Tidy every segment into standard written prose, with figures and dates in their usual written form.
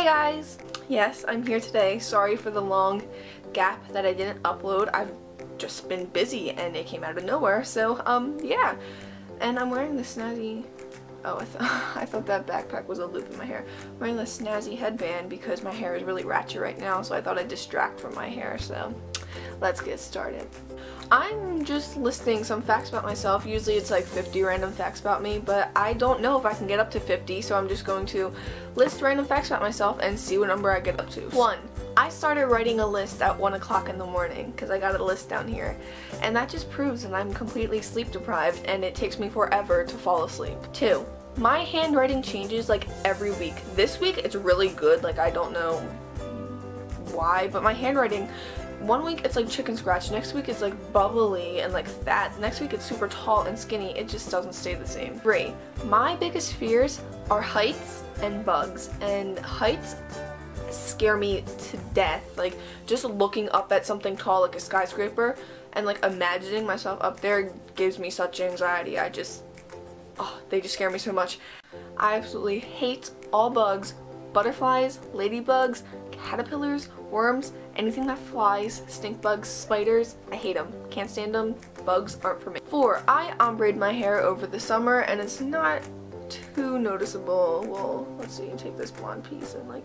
Hey guys! Yes, I'm here today. Sorry for the long gap that I didn't upload. I've just been busy and it came out of nowhere, so yeah. And I'm wearing the snazzy... Oh, I thought that backpack was a loop in my hair. I'm wearing the snazzy headband because my hair is really ratchet right now, so I thought I'd distract from my hair, so let's get started. I'm just listing some facts about myself. Usually it's like 50 random facts about me, but I don't know if I can get up to 50, so I'm just going to list random facts about myself and see what number I get up to. 1. I started writing a list at 1 o'clock in the morning because I got a list down here, and that just proves that I'm completely sleep deprived and it takes me forever to fall asleep. 2. My handwriting changes like every week. This week it's really good, like I don't know why, but my handwriting, one week it's like chicken scratch, next week it's like bubbly and like fat, next week it's super tall and skinny. It just doesn't stay the same. 3. My biggest fears are heights and bugs, and heights scare me to death. Like just looking up at something tall like a skyscraper and like imagining myself up there gives me such anxiety. They just scare me so much. I absolutely hate all bugs, butterflies, ladybugs, caterpillars, worms, anything that flies, stink bugs, spiders. I hate them. Can't stand them. Bugs aren't for me. 4. I ombre my hair over the summer and it's not too noticeable. Well, let's see, take this blonde piece and like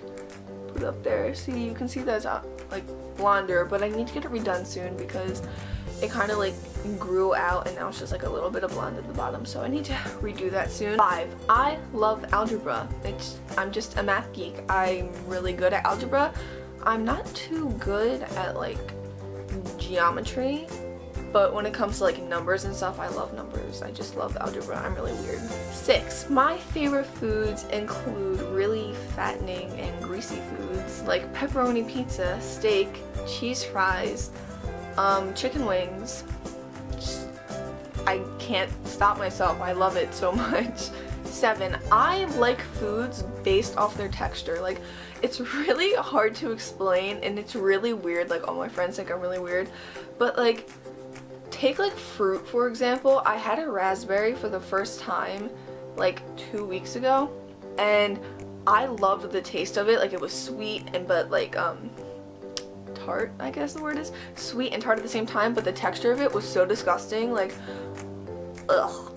put it up there. See, you can see that it's like blonder, but I need to get it redone soon because it kind of like grew out and now it's just like a little bit of blonde at the bottom, so I need to redo that soon. 5. I love algebra. I'm just a math geek. I'm really good at algebra. I'm not too good at like geometry, but when it comes to like numbers and stuff, I love numbers. I just love algebra. I'm really weird. 6. My favorite foods include really fattening and greasy foods like pepperoni pizza, steak, cheese fries, chicken wings. I can't stop myself. I love it so much. 7. I like foods based off their texture. Like, it's really hard to explain and it's really weird. Like, all my friends think I'm really weird. But like, take like fruit for example. I had a raspberry for the first time like 2 weeks ago and I loved the taste of it. Like, it was sweet and but like tart, I guess the word is. Sweet and tart at the same time, but the texture of it was so disgusting. Like, ugh.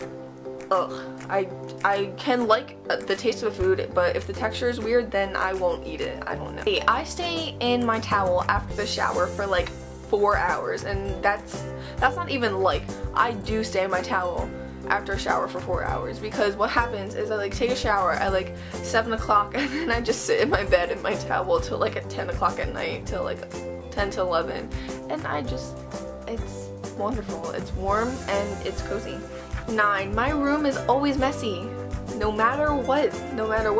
I can like the taste of the food, but if the texture is weird, then I won't eat it. I don't know. 8. I stay in my towel after the shower for like 4 hours, and that's not even like, I do stay in my towel after a shower for 4 hours, because what happens is I like take a shower at like 7 o'clock and then I just sit in my bed in my towel till like at 10 o'clock at night, till like 10 to 11, and it's wonderful. It's warm and it's cozy. 9. My room is always messy. No matter what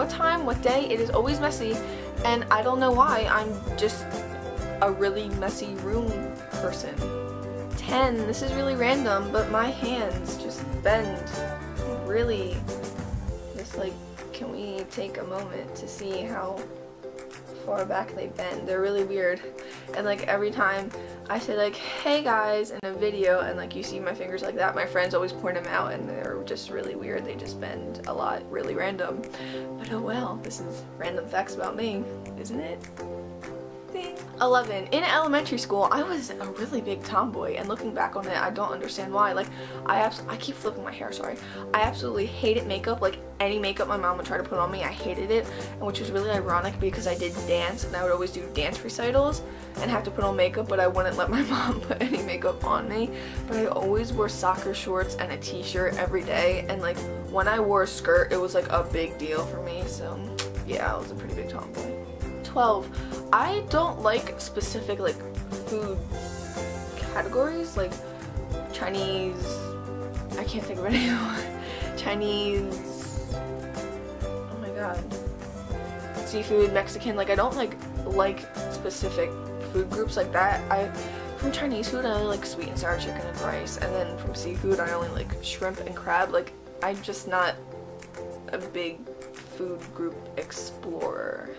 time, what day, it is always messy, and I don't know why. I'm just a really messy room person. 10. This is really random, but my hands just bend really, just like, can we take a moment to see how far back they bend? They're really weird, and like every time I say like, hey guys, in a video, and like you see my fingers like that, my friends always point them out and they're just really weird. They just bend a lot, really random. But oh well, this is random facts about me, isn't it? 11. In elementary school, I was a really big tomboy, and looking back on it, I don't understand why. Like, I keep flipping my hair, sorry. I absolutely hated makeup. Like, any makeup my mom would try to put on me, I hated it, and which was really ironic because I did dance, and I would always do dance recitals and have to put on makeup, but I wouldn't let my mom put any makeup on me. But I always wore soccer shorts and a t-shirt every day, and like, when I wore a skirt, it was like a big deal for me, so yeah, I was a pretty big tomboy. 12. I don't like specific like food categories, like Chinese, I can't think of any Chinese, oh my god, seafood, Mexican. Like, I don't like specific food groups like that. From Chinese food, I only like sweet and sour chicken and rice, and then from seafood, I only like shrimp and crab. Like, I'm just not a big food group explorer.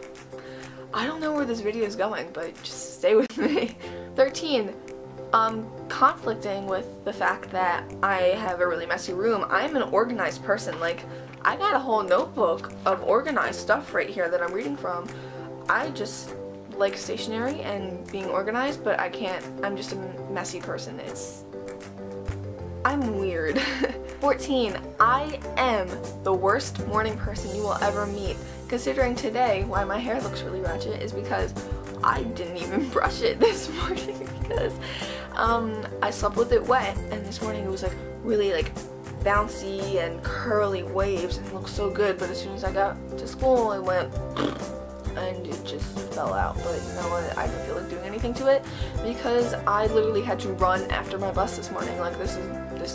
I don't know where this video is going, but just stay with me. 13. Conflicting with the fact that I have a really messy room. I'm an organized person. Like, I got a whole notebook of organized stuff right here that I'm reading from. I just like stationery and being organized, but I can't, I'm just a messy person. I'm weird. 14, I am the worst morning person you will ever meet. Considering today why my hair looks really ratchet is because I didn't even brush it this morning because I slept with it wet, and this morning it was like really like bouncy and curly waves and it looked so good, but as soon as I got to school it went and it just fell out. But you know what, I didn't feel like doing anything to it because I literally had to run after my bus this morning. Like this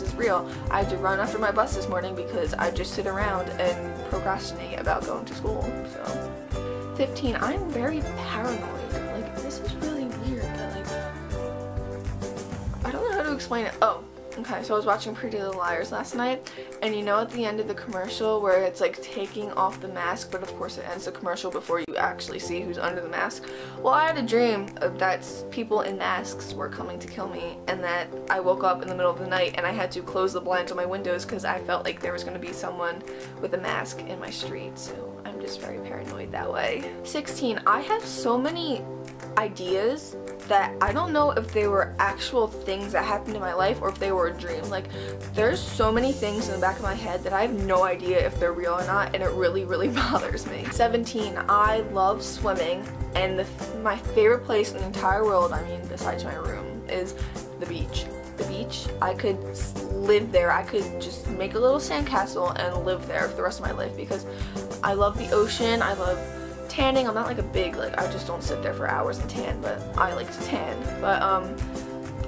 is real. I had to run after my bus this morning because I just sit around and procrastinate about going to school. So 15, I'm very paranoid. Like this is really weird, but like I don't know how to explain it. Oh, okay, so I was watching Pretty Little Liars last night, and you know at the end of the commercial where it's like taking off the mask, but of course it ends the commercial before you actually see who's under the mask? Well, I had a dream that people in masks were coming to kill me, and that I woke up in the middle of the night and I had to close the blinds on my windows because I felt like there was going to be someone with a mask in my street, so I'm just very paranoid that way. 16, I have so many ideas that I don't know if they were actual things that happened in my life or if they were a dream. Like there's so many things in the back of my head that I have no idea if they're real or not, and it really bothers me. 17, I love swimming, and my favorite place in the entire world, I mean besides my room, is the beach. The beach, I could live there. I could just make a little sandcastle and live there for the rest of my life because I love the ocean. I love tanning. I'm not like a big, like I just don't sit there for hours and tan, but I like to tan. But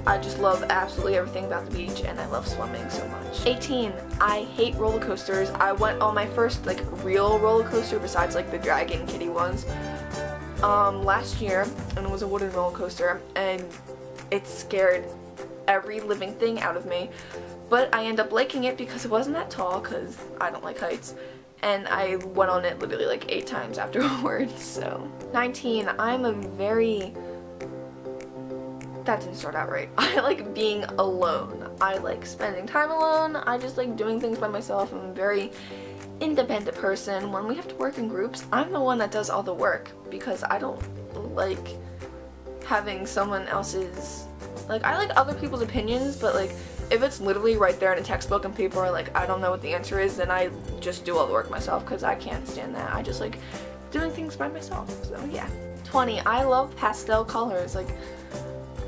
I just love absolutely everything about the beach, and I love swimming so much. 18, I hate roller coasters. I went on my first like real roller coaster besides like the Dragon Kitty ones last year, and it was a wooden roller coaster, and it scared every living thing out of me, but I ended up liking it because it wasn't that tall because I don't like heights, and I went on it literally like 8 times afterwards. So 19, I'm a very, that didn't start out right. I like being alone. I like spending time alone. I just like doing things by myself. I'm a very independent person. When we have to work in groups, I'm the one that does all the work because I don't like having someone else's, like I like other people's opinions, but like if it's literally right there in a textbook and people are like, I don't know what the answer is, then I just do all the work myself because I can't stand that. I just like doing things by myself. So yeah. 20, I love pastel colors. Like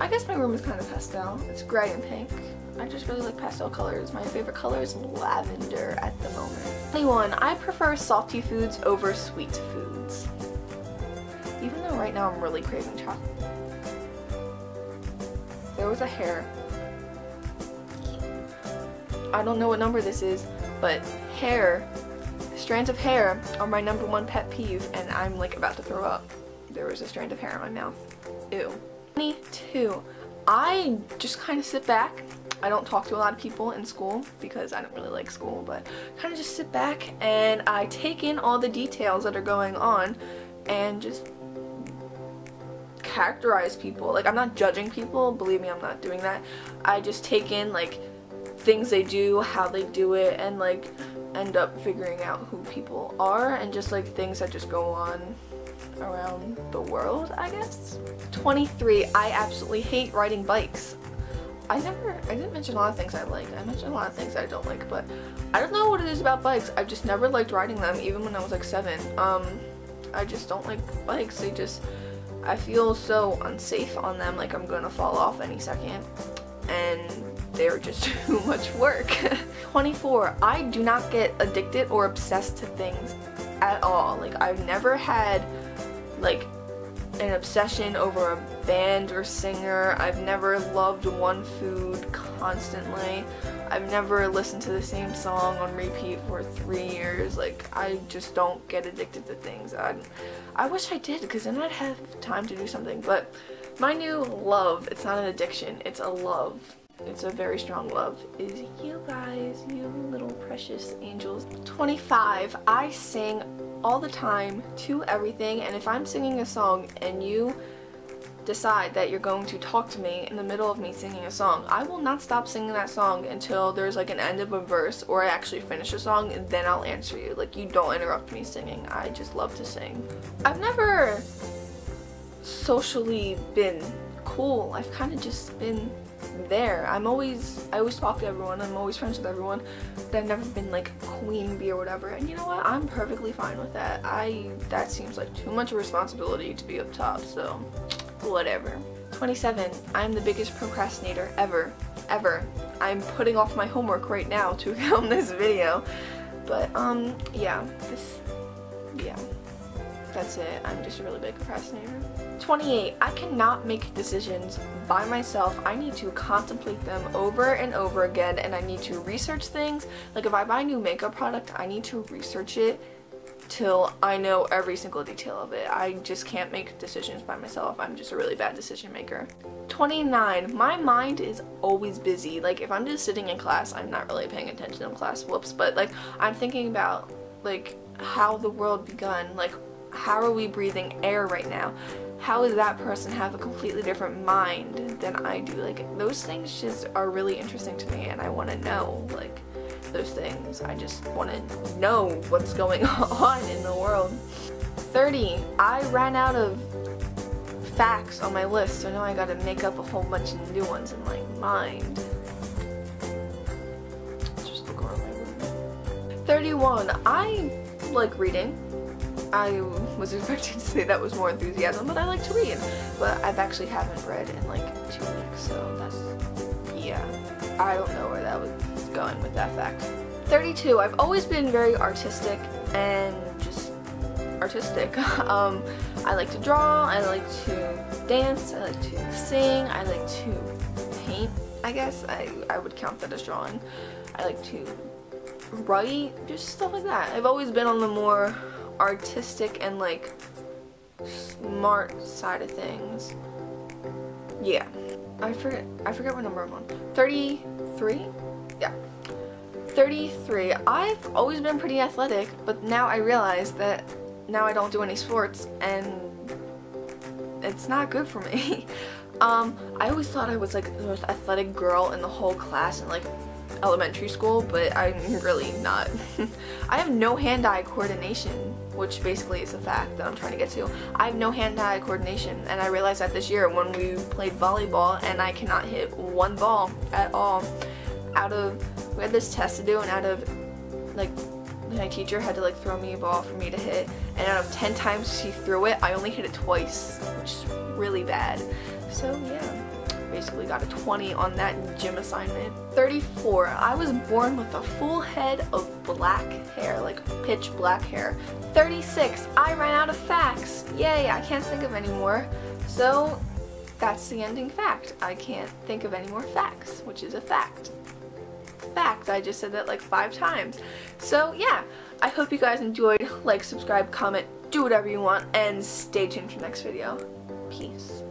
I guess my room is kind of pastel. It's gray and pink. I just really like pastel colors. My favorite color is lavender at the moment. 21, I prefer salty foods over sweet foods. Even though right now I'm really craving chocolate. There was a hair. I don't know what number this is, but hair, strands of hair are my #1 pet peeve, and I'm like about to throw up. There was a strand of hair in my mouth. Ew. 22, I just kind of sit back. I don't talk to a lot of people in school because I don't really like school, but kind of just sit back and I take in all the details that are going on and just characterize people. Like I'm not judging people, believe me, I'm not doing that. I just take in like things they do, how they do it, and like end up figuring out who people are and just like things that just go on around the world, I guess. 23, I absolutely hate riding bikes. I didn't mention a lot of things I like. I mentioned a lot of things I don't like, but I don't know what it is about bikes. I've just never liked riding them, even when I was like 7. I just don't like bikes. I feel so unsafe on them, like I'm gonna fall off any second, and they're just too much work. 24, I do not get addicted or obsessed to things at all. Like I've never had like an obsession over a band or singer. I've never loved one food constantly. I've never listened to the same song on repeat for 3 years. Like I just don't get addicted to things. I wish I did, because then I'd have time to do something. But my new love, it's not an addiction, it's a love. It's a very strong love, is you guys, you little precious angels. 25, I sing all the time to everything, and if I'm singing a song and you decide that you're going to talk to me in the middle of me singing a song, I will not stop singing that song until there's like an end of a verse or I actually finish a song, and then I'll answer you. Like, you don't interrupt me singing. I just love to sing. I've never socially been cool. I've kind of just been there. I always talk to everyone. I'm always friends with everyone, but I've never been like queen bee or whatever. And you know what? I'm perfectly fine with that. That seems like too much responsibility to be up top, so whatever. 27. I'm the biggest procrastinator ever. I'm putting off my homework right now to film this video. But yeah, that's it. I'm just a really big procrastinator. 28. I cannot make decisions by myself. I need to contemplate them over and over again, and I need to research things. Like if I buy a new makeup product, I need to research it till I know every single detail of it. I just can't make decisions by myself. I'm just a really bad decision maker. 29. My mind is always busy. Like if I'm just sitting in class, I'm not really paying attention in class, whoops, but like I'm thinking about like how the world begun, like how are we breathing air right now? How does that person have a completely different mind than I do? Like those things just are really interesting to me, and I want to know like those things. I just want to know what's going on in the world. 30. I ran out of facts on my list, so now I gotta make up a whole bunch of new ones in my mind. Just look around my room. 31. I like reading. I was expecting to say that was more enthusiasm, but I like to read. But I've actually haven't read in like 2 weeks, so that's, yeah. I don't know where that was going with that fact. 32. I've always been very artistic and just artistic. I like to draw, I like to dance, I like to sing, I like to paint, I guess. I would count that as drawing. I like to write, just stuff like that. I've always been on the more artistic and like smart side of things. Yeah. I forget what number I'm on. 33? Yeah. 33. I've always been pretty athletic, but now I realize that now I don't do any sports and it's not good for me. I always thought I was like the most athletic girl in the whole class in like elementary school, but I'm really not. I have no hand-eye coordination, which basically is a fact that I'm trying to get to. I have no hand-eye coordination, and I realized that this year when we played volleyball, and I cannot hit one ball at all. We had this test to do, and out of, like, my teacher had to like throw me a ball for me to hit, and out of 10 times she threw it, I only hit it twice, which is really bad. So yeah, basically got a 20 on that gym assignment. 34. I was born with a full head of black hair, like pitch black hair. 36. I ran out of facts. Yay, I can't think of any more. So that's the ending fact. I can't think of any more facts, which is a fact. Fact, I just said that like 5 times. So yeah, I hope you guys enjoyed. Like, subscribe, comment, do whatever you want, and stay tuned for the next video. Peace.